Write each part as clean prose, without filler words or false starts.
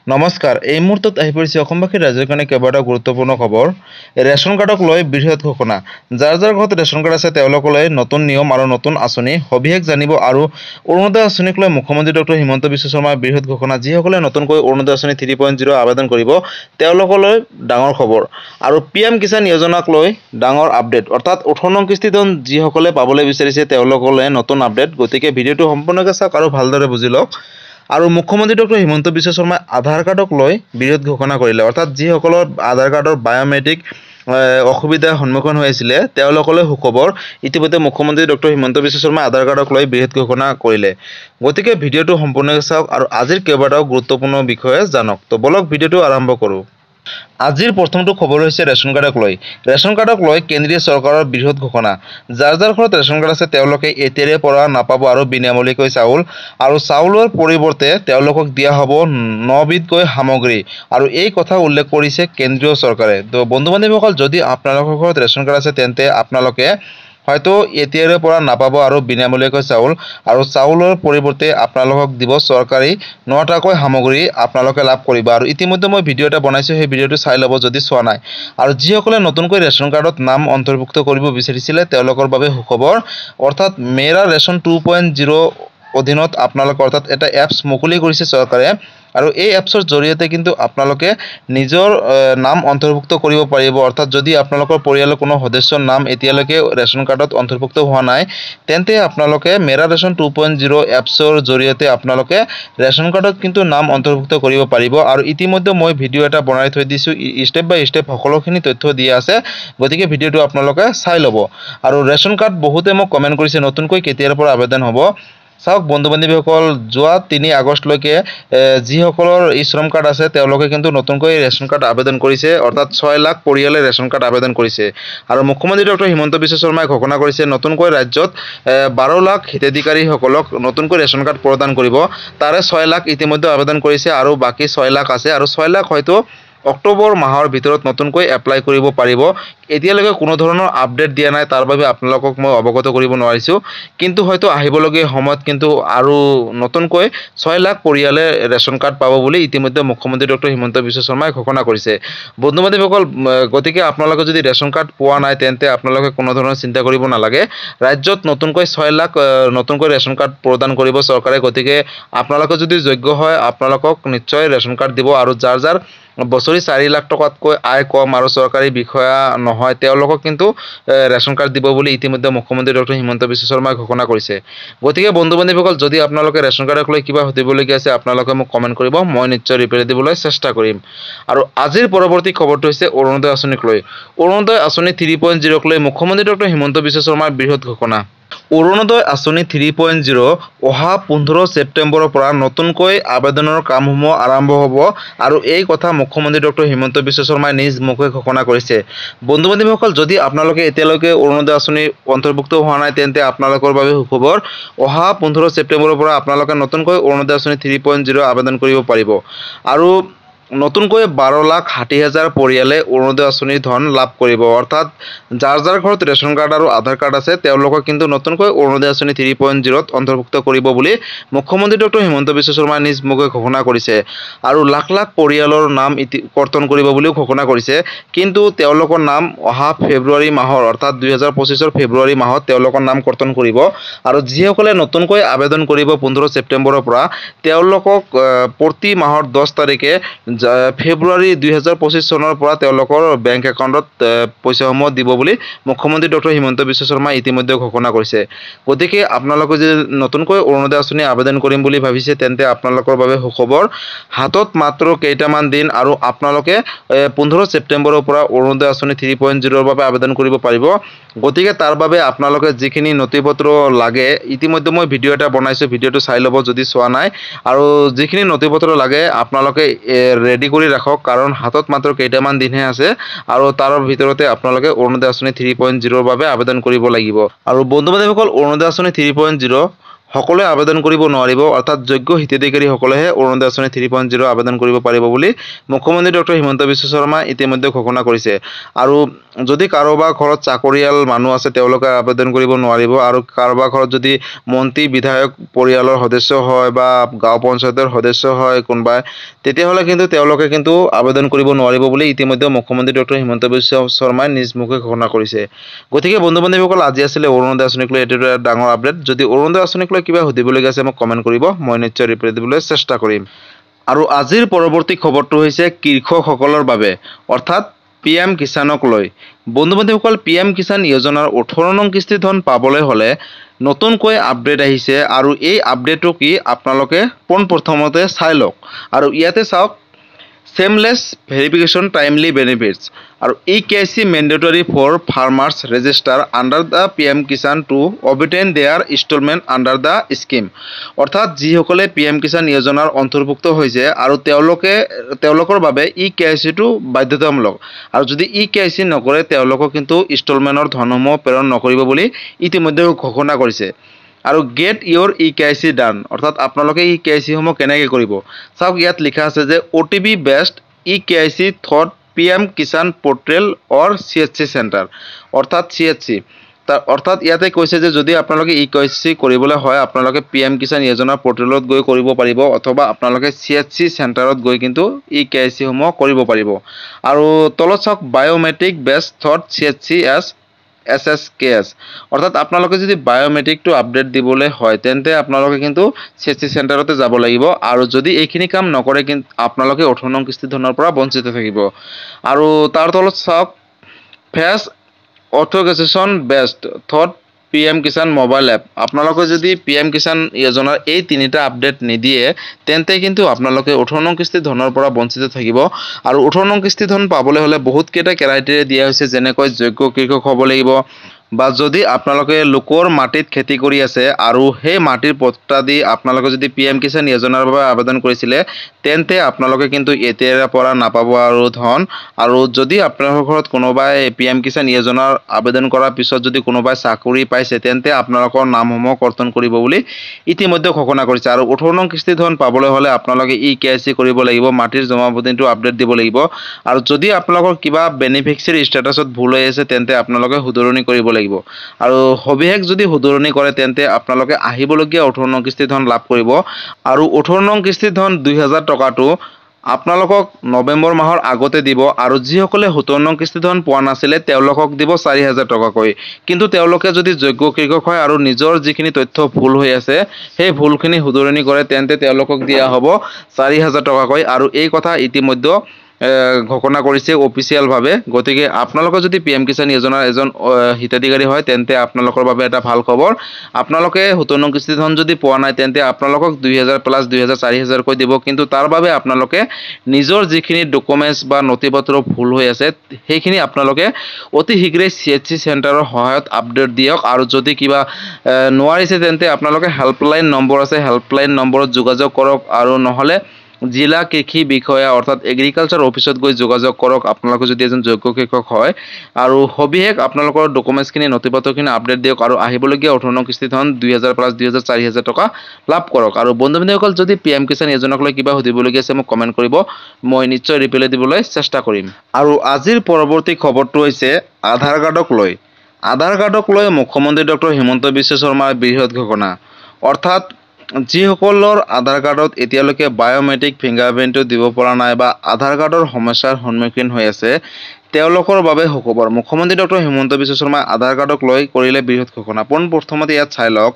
নমস্কাৰ এই মুহূৰ্তত আহি পৰিছে অসমবাসী ৰাজ্যৰ কাৰণে কেইবাটাও গুৰুত্বপূৰ্ণ খবৰ ৰেচন কাৰ্ডক লৈ বৃহৎ ঘোষণা যাৰ ঘৰত ৰেচন কাৰ্ড আছে তেওঁলোকলৈ নতুন নিয়ম আৰু নতুন আঁচনি সবিশেষ জানিব আৰু অৰুণোদয় আঁচনিক লৈ মুখ্যমন্ত্ৰী ডক্টৰ হিমন্ত বিশ্ব শৰ্মাৰ বৃহৎ ঘোষণা যিসকলে নতুনকৈ অৰুণোদয় আঁচনি 3.0 আবেদন কৰিব তেওঁলোকলৈ ডাঙৰ খবৰ আৰু পিএম কিষাণ যোজনাক লৈ ডাঙৰ আপডেট অৰ্থাৎ 18 নং কিস্তি ধন যিসকলে পাবলৈ বিচাৰিছে তেওঁলোকলৈ নতুন আপডেট গতিকে ভিডিঅ'টো সম্পূৰ্ণকৈ চাওক আৰু ভালদৰে বুজি লওক আৰু মুখ্যমন্ত্ৰী ডক্টৰ হিমন্ত বিশ্ব শৰ্মাই আধাৰ কাৰ্ডক লৈ বৃহৎ ঘোষণা কৰিলে অৰ্থাৎ যিসকলৰ আধাৰ কাৰ্ডৰ বায়োমেট্ৰিক অসুবিধাৰ সন্মুখীন হৈ আছিল তেওঁলোকলৈ সুখবৰ ইতিমধ্যে মুখ্যমন্ত্ৰী ডক্টৰ হিমন্ত বিশ্ব শৰ্মাই আধাৰ কাৰ্ডক লৈ বৃহৎ ঘোষণা কৰিলে গতিকে ভিডিঅ'টো সম্পূৰ্ণকৈ চাওক আৰু আজিৰ কেইবাটাও গুৰুত্বপূৰ্ণ বিষয়ে জানক তো বলক ভিডিঅ'টো আৰম্ভ কৰোঁ আজিৰ প্ৰথমটো খবৰ হৈছে ৰেচন কাৰ্ডক লৈ কেন্দ্ৰীয় চৰকাৰৰ বৃহৎ ঘোষণা যাৰ ঘৰত ৰেচন কাৰ্ড আছে তেওঁলোকে এতিয়াৰে পৰা নাপাব আৰু বিনামূলীয়াকৈ চাউল আৰু চাউলৰ পৰিৱৰ্তে তেওঁলোকক দিয়া হ'ব 9 বিধকৈ সামগ্ৰী আৰু এই কথা উল্লেখ কৰিছে কেন্দ্ৰীয় চৰকাৰে তো বন্ধু বান্ধৱীসকল যদি আপোনালোকৰ ঘৰত ৰেচন কাৰ্ড আছে তেন্তে আপোনালোকে হয়তো এতিয়াৰে পৰা নাপাব আৰু বিনামূলীয়াকৈ চাউল আৰু চাউলৰ পৰিৱৰ্তে আপোনালোকক দিব চৰকাৰী 9টাকৈ সামগ্ৰী আপোনালোকে লাভ কৰিব আৰু ইতিমধ্যে মই ভিডিঅ' এটা বনাইছো সেই ভিডিঅ'টো চাই ল'ব যদি চোৱা নাই আৰু যিসকলে নতুনকৈ ৰেচন কাৰ্ডত নাম অন্তৰ্ভুক্ত কৰিব বিচাৰিছিলে তেওঁলোকৰ বাবে সুখবৰ অৰ্থাৎ মেৰা ৰেচন 2.0 অধীনত আপোনালোকৰ অৰ্থাৎ এটা এপছ মুকলি কৰিছে চৰকাৰে আৰু এই এপছৰ জৰিয়তে কিন্তু আপোনালোকে নিজৰ নাম অন্তৰ্ভুক্ত কৰিব পাৰিব অৰ্থাৎ যদি আপোনালোকৰ পৰিয়ালৰ কোনো সদস্যৰ নাম এতিয়ালৈকে ৰেচন কাৰ্ডত অন্তৰ্ভুক্ত হোৱা নাই তেন্তে আপোনালোকে মেৰা ৰেচন 2.0 এপছৰ জৰিয়তে আপোনালোকে ৰেচন কাৰ্ডত কিন্তু নাম অন্তৰ্ভুক্ত কৰিব পাৰিব আৰু ইতিমধ্যে মই ভিডিঅ' এটা বনাই থৈ দিছো ষ্টেপ বাই ষ্টেপ সকলোখিনি তথ্য দিয়া আছে গতিকে ভিডিঅ'টো আপোনালোকে চাই ল'ব আৰু ৰেচন কাৰ্ড বহুতে মোক কমেন্ট কৰিছে নতুনকৈ কেতিয়াৰ পৰা আবেদন হ'ব চাওক বন্ধু বান্ধৱীসকল যোৱা 3 আগষ্টলৈকে যিসকলৰ ই শ্ৰম কাৰ্ড আছে তেওঁলোকে কিন্তু নতুনকৈ ৰেচন কাৰ্ড আবেদন কৰিছে অৰ্থাৎ 6 লাখ পৰিয়ালে ৰেচন কাৰ্ড আবেদন কৰিছে আৰু মুখ্যমন্ত্ৰী ডক্টৰ হিমন্ত বিশ্ব শৰ্মাই ঘোষণা কৰিছে নতুনকৈ ৰাজ্যত 12 লাখ হিতাধিকাৰীসকলক নতুনকৈ ৰেচন কাৰ্ড প্ৰদান কৰিব তাৰে 6 লাখ ইতিমধ্যে আবেদন কৰিছে আৰু বাকি 6 লাখ আছে আৰু 6 লাখ হয়তো অক্টোবৰ মাহৰ ভিতৰত নতুনকৈ এপ্লাই কৰিব পাৰিব এতিয়ালৈকে কোনো ধৰণৰ আপডেট দিয়া নাই তাৰ বাবে আপোনালোকক মই অৱগত কৰিব নোৱাৰিছো কিন্তু হয়তো আহিবলগীয়া সময়ত কিন্তু আৰু নতুনকৈ 6 লাখ পৰিয়ালে ৰেচন কাৰ্ড পাব বুলি ইতিমধ্যে মুখ্যমন্ত্ৰী ডক্টৰ হিমন্ত বিশ্ব শৰ্মাই ঘোষণা কৰিছে বন্ধু বান্ধৱীসকল গতিকে আপোনালোকে যদি ৰেচন কাৰ্ড পোৱা নাই তেন্তে আপোনালোকে কোনো ধৰণৰ চিন্তা কৰিব নালাগে ৰাজ্যত নতুনকৈ 6 লাখ নতুনকৈ ৰেচন কাৰ্ড প্ৰদান কৰিব চৰকাৰে গতিকে আপোনালোকে যদি যোগ্য হয় আপোনালোকক নিশ্চয় ৰেচন কাৰ্ড দিব আৰু যাৰ বছৰি 4 লাখ টকাতকৈ আয় কম আৰু চৰকাৰী বিষয়া নহয় তেওঁলোকক কিন্তু ৰেচন কাৰ্ড দিব বুলি ইতিমধ্যে মুখ্যমন্ত্ৰী ডক্টৰ হিমন্ত বিশ্ব শৰ্মাই ঘোষণা কৰিছে গতিকে বন্ধু বান্ধৱীসকল যদি আপোনালোকে ৰেচন কাৰ্ডক লৈ কিবা সুধিবলগীয়া আছে আপোনালোকে মোক কমেন্ট কৰিব মই নিশ্চয় ৰিপ্লাই দিবলৈ চেষ্টা কৰিম আৰু আজিৰ পৰৱৰ্তী খবৰটো হৈছে অৰুণোদয় আঁচনিক লৈ অৰুণোদয় আঁচনি 3.0 লৈ মুখ্যমন্ত্ৰী ডক্টৰ হিমন্ত বিশ্ব শৰ্মাৰ বৃহৎ ঘোষণা অৰুণোদয় আঁচনি 3.0 অহা 15 ছেপ্টেম্বৰৰ পৰা নতুনকৈ আবেদনৰ কামসমূহ আৰম্ভ হ'ব আৰু এই কথা মুখ্যমন্ত্ৰী ডক্টৰ হিমন্ত বিশ্ব শৰ্মাই নিজ মুখে ঘোষণা কৰিছে বন্ধু বান্ধৱীসকল যদি আপোনালোকে এতিয়ালৈকে অৰুণোদয় আঁচনি অন্তৰ্ভুক্ত হোৱা নাই তেন্তে আপোনালোকৰ বাবে সুখবৰ অহা 15 ছেপ্টেম্বৰৰ পৰা আপোনালোকে নতুনকৈ অৰুণোদয় আঁচনি 3.0 আবেদন কৰিব পাৰিব আৰু নতুনকৈ 12,60,000 পৰিয়ালে অৰুণোদয় আঁচনিৰ ধন লাভ কৰিব অৰ্থাৎ যাৰ ঘৰত ৰেচন কাৰ্ড আৰু আধাৰ কাৰ্ড আছে তেওঁলোকক কিন্তু নতুনকৈ অৰুণোদয় আঁচনি 3.0 অন্তৰ্ভুক্ত কৰিব বুলি মুখ্যমন্ত্ৰী ডক্টৰ হিমন্ত বিশ্ব শৰ্মাই নিজ মুখে ঘোষণা কৰিছে আৰু লাখ লাখ পৰিয়ালৰ নাম কৰ্তন কৰিব বুলিও ঘোষণা কৰিছে কিন্তু তেওঁলোকৰ নাম অহা ফেব্ৰুৱাৰী মাহৰ অৰ্থাৎ 2025 ফেব্ৰুৱাৰী মাহত তেওঁলোকৰ নাম কৰ্তন কৰিব আৰু যিসকলে নতুনকৈ আবেদন কৰিব 15 ছেপ্টেম্বৰৰ পৰা তেওঁলোকক প্ৰতি মাহৰ 10 তাৰিখে ফেব্ৰুৱাৰী 2025 চনৰ পৰা তেওঁলোকৰ বেংক একাউণ্টত পইচাসমূহ দিব বুলি মুখ্যমন্ত্ৰী ডক্টৰ হিমন্ত বিশ্ব শৰ্মাই ইতিমধ্যে ঘোষণা কৰিছে গতিকে আপোনালোকে যদি নতুনকৈ অৰুণোদয় আঁচনি আবেদন কৰিম বুলি ভাবিছে তেন্তে আপোনালোকৰ বাবে সুখবৰ হাতত মাত্ৰ কেইটামান দিন আৰু আপোনালোকে 15 ছেপ্টেম্বৰৰ পৰা অৰুণোদয় আঁচনি 3.0 বাবে আবেদন কৰিব পাৰিব গতিকে তাৰ বাবে আপোনালোকে যিখিনি নথিপত্ৰ লাগে ইতিমধ্যে মই ভিডিঅ' এটা বনাইছো ভিডিঅ'টো চাই ল'ব যদি চোৱা নাই আৰু যিখিনি নথিপত্ৰ লাগে আপোনালোকে ৰেডি কৰি ৰাখক কাৰণ হাতত মাত্ৰ কেইটামান দিনহে আছে আৰু তাৰ ভিতৰতে আপোনালোকে অৰুণোদয় আঁচনি 3.0 বাবে আবেদন কৰিব লাগিব আৰু বন্ধু বান্ধৱীসকল অৰুণোদয় আঁচনি 3.0 সকলোৱে আবেদন কৰিব নোৱাৰিব, অৰ্থাৎ যোগ্য হিতাধিকাৰীসকলেহে অৰুণোদয় আঁচনি 3.0 আবেদন কৰিব পাৰিব বুলি মুখ্যমন্ত্ৰী ডক্টৰ হিমন্ত বিশ্ব শৰ্মাই ইতিমধ্যে ঘোষণা কৰিছে। আৰু যদি কাৰোবাৰ ঘৰত চাকৰিয়াল মানুহ আছে তেওঁলোকে আবেদন কৰিব নোৱাৰিব, আৰু কাৰোবাৰ ঘৰত যদি মন্ত্ৰী বিধায়ক পৰিয়ালৰ সদস্য হয় বা গাঁও পঞ্চায়তৰ সদস্য হয় কোনোবাই, তেতিয়াহ'লে কিন্তু তেওঁলোকে কিন্তু আবেদন কৰিব নোৱাৰিব বুলি ইতিমধ্যে মুখ্যমন্ত্ৰী ডক্টৰ হিমন্ত বিশ্ব শৰ্মাই নিজ মুখে ঘোষণা কৰিছে। গতিকে বন্ধু বান্ধৱীসকল, আজি আছিলে অৰুণোদয় আঁচনিক লৈ এইটো এটা ডাঙৰ আপডেট। যদি অৰুণোদয় আঁচনিক লৈ কিবা সুধিবলগীয়া আছে মোক কমেণ্ট কৰিব, মই নিশ্চয় ৰিপ্লাই দিবলৈ চেষ্টা কৰিম। আৰু আজিৰ পৰৱৰ্তী খবৰটো হৈছে কৃষকসকলৰ বাবে, অৰ্থাৎ PM কিষাণক লৈ। বন্ধু বান্ধৱীসকল, PM কিষাণ যোজনাৰ 18 নং কিস্তি ধন পাবলৈ হ'লে নতুনকৈ আপডেট আহিছে, আৰু এই আপডেটটো কি আপোনালোকে পোনপ্ৰথমতে চাই লওক। আৰু ইয়াতে চাওক, সেমলেছ ভেৰিফিকেশ্যন টাইমলি বেনিফিটছ, আৰু EKYC mandatory for farmers register under the PM Kisan to obtain their instalment under the scheme. অৰ্থাৎ যিসকলে PM কিষাণ যোজনাৰ অন্তৰ্ভুক্ত হৈছে আৰু তেওঁলোকৰ বাবে EKYCটো বাধ্যতামূলক, আৰু যদি EKYC নকৰে তেওঁলোকক কিন্তু ইনষ্টলমেণ্টৰ ধনসমূহ প্ৰেৰণ নকৰিব বুলি ইতিমধ্যে ঘোষণা কৰিছে। আৰু গেট ইয়ৰ EKYC ডান, অৰ্থাৎ আপোনালোকে EKYC সমূহ কেনেকৈ কৰিব চাওক। ইয়াত লিখা আছে যে OTP based EKYC through PM Kisan portal or CHC centre, অৰ্থাৎ CHC। অৰ্থাৎ ইয়াতে কৈছে যে যদি আপোনালোকে EKYC কৰিবলৈ হয় আপোনালোকে PM কিষাণ যোজনা পোৰ্টেলত গৈ কৰিব পাৰিব, অথবা আপোনালোকে CHC চেণ্টাৰত গৈ কিন্তু EKYC সমূহ কৰিব পাৰিব। আৰু তলত চাওক, বায়োমেট্ৰিক বেষ্ট থ্ৰট CHC SSKS, অৰ্থাৎ আপোনালোকে যদি বায়োমেট্ৰিকটো আপডেট দিবলৈ হয় তেন্তে আপোনালোকে কিন্তু CHC চেণ্টাৰতে যাব লাগিব, আৰু যদি এইখিনি কাম নকৰে কিন্তু আপোনালোকে 18 নং কিস্তি ধনৰ পৰা বঞ্চিত থাকিব। আৰু তাৰ তলত চাওক, face authentication based through PM Kisan mobile app. আপোনালোকে যদি PM কিষাণ যোজনাৰ এই তিনিটা আপডেট নিদিয়ে তেন্তে কিন্তু আপোনালোকে 18 নং কিস্তি ধনৰ পৰা বঞ্চিত থাকিব। আৰু 18 নং কিস্তি ধন পাবলৈ হ'লে বহুতকেইটা ক্ৰাইটেৰিয়া দিয়া হৈছে, যেনেকৈ যোগ্য কৃষক হ'ব লাগিব, বা যদি আপোনালোকে লোকৰ মাটিত খেতি কৰি আছে আৰু সেই মাটিৰ পট্টা দি আপোনালোকে যদি PM কিষাণ যোজনাৰ বাবে আবেদন কৰিছিলে তেন্তে আপোনালোকে কিন্তু এতিয়াৰ পৰা নাপাব আৰু ধন। আৰু যদি আপোনালোকৰ ঘৰত কোনোবাই PM কিষাণ যোজনাৰ আবেদন কৰাৰ পিছত যদি কোনোবাই চাকৰি পাইছে তেন্তে আপোনালোকৰ নামসমূহ কৰ্তন কৰিব বুলি ইতিমধ্যে ঘোষণা কৰিছে। আৰু 18 নং কিস্তি ধন পাবলৈ হ'লে আপোনালোকে EKYC কৰিব লাগিব, মাটিৰ জমাবন্দীটো আপডেট দিব লাগিব, আৰু যদি আপোনালোকৰ কিবা বেনিফিচিয়াৰী ষ্টেটাছত ভুল হৈ আছে তেন্তে আপোনালোকে শুধৰণি কৰিব লাগিব। আৰু সবিশেষ যদি শুধৰণি কৰে তেন্তে আপোনালোকে আহিবলগীয়া 18 নং কিস্তি ধন লাভ কৰিব। আৰু 18 নং কিস্তি ধন 2000 টকাটো আপোনালোকক নৱেম্বৰ মাহৰ আগতে দিব, আৰু যিসকলে 17 নং কিস্তি ধন পোৱা নাছিলে তেওঁলোকক দিব 4000 টকাকৈ। কিন্তু তেওঁলোকে যদি যোগ্য কৃষক হয় আৰু নিজৰ যিখিনি তথ্য ভুল হৈ আছে সেই ভুলখিনি শুধৰণি কৰে তেন্তে তেওঁলোকক দিয়া হ'ব 4000 টকাকৈ। আৰু এই কথা ইতিমধ্যে ঘোষণা কৰিছে অফিচিয়েলভাৱে। গতিকে আপোনালোকে যদি PM কিষাণ যোজনাৰ এজন হিতাধিকাৰী হয় তেন্তে আপোনালোকৰ বাবে এটা ভাল খবৰ। আপোনালোকে 17 নং কিস্তি ধন যদি পোৱা নাই তেন্তে আপোনালোকক 2000 প্লাছ 2000 4000 কৈ দিব, কিন্তু তাৰ বাবে আপোনালোকে নিজৰ যিখিনি ডকুমেণ্টছ বা নথিপত্ৰ ভুল হৈ আছে সেইখিনি আপোনালোকে অতি শীঘ্ৰে CHC চেণ্টাৰৰ সহায়ত আপডেট দিয়ক। আৰু যদি কিবা নোৱাৰিছে তেন্তে আপোনালোকে হেল্পলাইন নম্বৰ আছে, হেল্পলাইন নম্বৰত যোগাযোগ কৰক, আৰু নহ'লে জিলা কৃষি বিষয়া অৰ্থাৎ এগ্ৰিকালচাৰ অফিচত গৈ যোগাযোগ কৰক আপোনালোকে যদি এজন যোগ্য কৃষক হয়। আৰু সবিশেষ আপোনালোকৰ ডকুমেণ্টছখিনি নথিপত্ৰখিনি আপডেট দিয়ক, আৰু আহিবলগীয়া 18 নং কিস্তি ধন 2000 প্লাছ 2000 4000 টকা লাভ কৰক। আৰু বন্ধু বান্ধৱীসকল, যদি PM কিষাণ যোজনাক লৈ কিবা সুধিবলগীয়া আছে মোক কমেণ্ট কৰিব, মই নিশ্চয় ৰিপ্লাই দিবলৈ চেষ্টা কৰিম। আৰু আজিৰ পৰৱৰ্তী খবৰটো হৈছে আধাৰ কাৰ্ডক লৈ। আধাৰ কাৰ্ডক লৈ মুখ্যমন্ত্ৰী ডক্টৰ হিমন্ত বিশ্ব শৰ্মাৰ বৃহৎ ঘোষণা, অৰ্থাৎ যিসকলৰ আধাৰ কাৰ্ডত এতিয়ালৈকে বায়োমেট্ৰিক ফিংগাৰপ্ৰিণ্টটো দিব পৰা নাই বা আধাৰ কাৰ্ডৰ সমস্যাৰ সন্মুখীন হৈ আছে তেওঁলোকৰ বাবে সুখবৰ। মুখ্যমন্ত্ৰী ডক্টৰ হিমন্ত বিশ্ব শৰ্মাই আধাৰ কাৰ্ডক লৈ কৰিলে বৃহৎ ঘোষণা। পোনপ্ৰথমতে ইয়াত চাই লওক,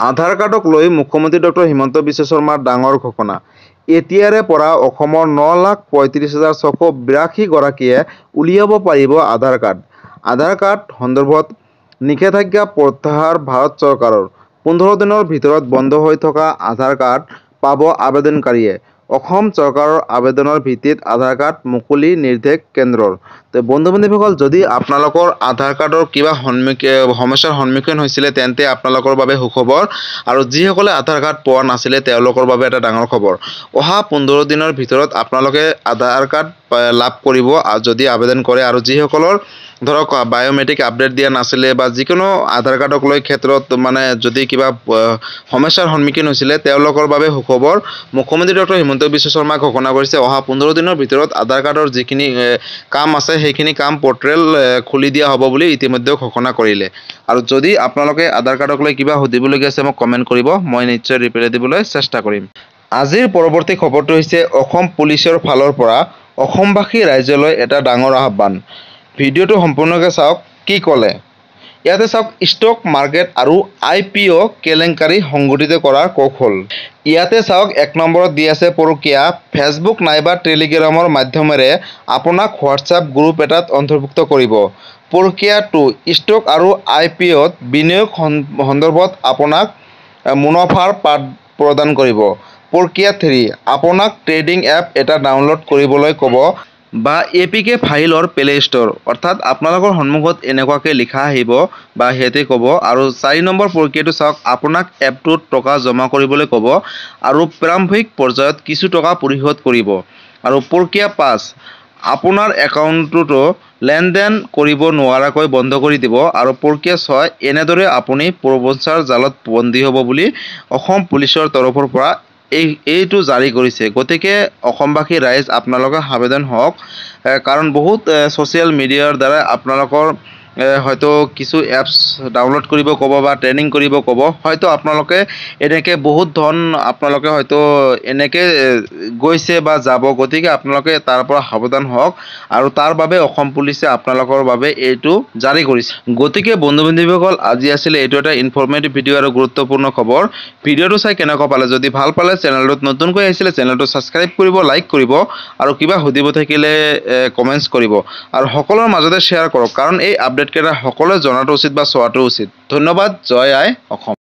আধাৰ কাৰ্ডক লৈ মুখ্যমন্ত্ৰী ডক্টৰ হিমন্ত বিশ্ব শৰ্মাৰ ডাঙৰ ঘোষণা। এতিয়াৰে পৰা অসমৰ 9,35,682 গৰাকীয়ে উলিয়াব পাৰিব আধাৰ কাৰ্ড। আধাৰ কাৰ্ড সন্দৰ্ভত নিষেধাজ্ঞা প্ৰত্যাহাৰ ভাৰত চৰকাৰৰ। 15 দিনৰ ভিতৰত বন্ধ হৈ থকা আধাৰ কাৰ্ড পাব আবেদনকাৰীয়ে। অসম চৰকাৰৰ আবেদনৰ ভিত্তিত আধাৰ কাৰ্ড মুকলি নিৰ্দেশ কেন্দ্ৰৰ। তো বন্ধু বান্ধৱীসকল, যদি আপোনালোকৰ আধাৰ কাৰ্ডৰ কিবা সমস্যাৰ সন্মুখীন হৈছিলে তেন্তে আপোনালোকৰ বাবে সুখবৰ, আৰু যিসকলে আধাৰ কাৰ্ড পোৱা নাছিলে তেওঁলোকৰ বাবে এটা ডাঙৰ খবৰ। অহা 15 দিনৰ ভিতৰত আপোনালোকে আধাৰ কাৰ্ড লাভ কৰিব যদি আবেদন কৰে আৰু যিসকলৰ ধৰক বায়োমেট্ৰিক আপডেট দিয়া নাছিলে বা যিকোনো আধাৰ কাৰ্ডক লৈ ক্ষেত্ৰত মানে যদি কিবা সমস্যাৰ সন্মুখীন হৈছিলে তেওঁলোকৰ বাবে সুখবৰ মুখ্যমন্ত্ৰী ডক্টৰ হিমন্ত বিশ্ব শৰ্মাই ঘোষণা কৰিছে অহা 15 দিনৰ ভিতৰত আধাৰ কাৰ্ডৰ যিখিনি কাম আছে সেইখিনি কাম পৰ্টেল খুলি দিয়া হ'ব বুলি ইতিমধ্যে ঘোষণা কৰিলে আৰু যদি আপোনালোকে আধাৰ কাৰ্ডক লৈ কিবা সুধিবলগীয়া আছে মোক কমেণ্ট কৰিব মই নিশ্চয় ৰিপ্লাই দিবলৈ চেষ্টা কৰিম আজিৰ পৰৱৰ্তী খবৰটো হৈছে অসম পুলিচৰ ফালৰ পৰা অসমবাসী ৰাইজলৈ এটা ডাঙৰ আহ্বান ভিডিঅ'টো সম্পূৰ্ণকৈ চাওক কি ক'লে ইয়াতে চাওক ষ্টক মাৰ্কেট আৰু IPO কেলেংকাৰী সংগঠিত কৰাৰ কৌশল ইয়াতে চাওক 1 নম্বৰত দি আছে পৰকীয়া ফেচবুক নাইবা টেলিগ্ৰামৰ মাধ্যমেৰে আপোনাক হোৱাটছআপ গ্ৰুপ এটাত অন্তৰ্ভুক্ত কৰিব পৰকীয়া 2 ষ্টক আৰু IPOত বিনিয়োগ সন্দৰ্ভত আপোনাক মুনাফাৰ পাঠ প্ৰদান কৰিব পৰকীয়া 3 আপোনাক ট্ৰেডিং এপ এটা ডাউনলোড কৰিবলৈ ক'ব বা APK ফাইলৰ প্লে ষ্ট'ৰ অৰ্থাৎ আপোনালোকৰ সন্মুখত এনেকুৱাকৈ লিখা আহিব বা হেতে ক'ব আৰু 4 নম্বৰ প্ৰক্ৰিয়াটো চাওক আপোনাক এপটোত টকা জমা কৰিবলৈ ক'ব আৰু প্ৰাৰম্ভিক পৰ্যায়ত কিছু টকা পৰিশোধ কৰিব আৰু প্ৰক্ৰিয়া 5 আপোনাৰ একাউণ্টটো লেনদেন কৰিব নোৱাৰাকৈ বন্ধ কৰি দিব আৰু প্ৰক্ৰিয়া 6 এনেদৰে আপুনি প্ৰবঞ্চনাৰ জালত বন্দী হ'ব বুলি অসম পুলিচৰ তৰফৰ পৰা এইটো জাৰি কৰিছে গতিকে অসমবাসী ৰাইজ আপোনালোকে সাৱধান হওক কাৰণ বহুত সোশ্যাল মিডিয়াৰ দ্বাৰা আপোনালোকৰ হয়তো কিছু এপছ ডাউনলোড কৰিব ক'ব বা ট্ৰেনিং কৰিব ক'ব হয়তো আপোনালোকে এনেকৈ বহুত ধন আপোনালোকে হয়তো এনেকৈ গৈছে বা যাব গতিকে আপোনালোকে তাৰ পৰা সাৱধান হওক আৰু তাৰ বাবে অসম পুলিচে আপোনালোকৰ বাবে এইটো জাৰি কৰিছে গতিকে বন্ধু বান্ধৱীসকল আজি আছিল এইটো এটা ইনফৰমেটিভ ভিডিঅ' আৰু গুৰুত্বপূৰ্ণ খবৰ ভিডিঅ'টো চাই কেনেকুৱা পালে যদি ভাল পালে চেনেলটোত নতুনকৈ আহিছিলে চেনেলটো ছাবস্ক্ৰাইব কৰিব লাইক কৰিব আৰু কিবা সুধিব থাকিলে কমেণ্টছ কৰিব আৰু সকলোৰ মাজতে শ্বেয়াৰ কৰক কাৰণ এই আপডেট কেইটা সকলোৱে জনাটো উচিত বা চোৱাটো উচিত ধন্যবাদ জয় আই অসম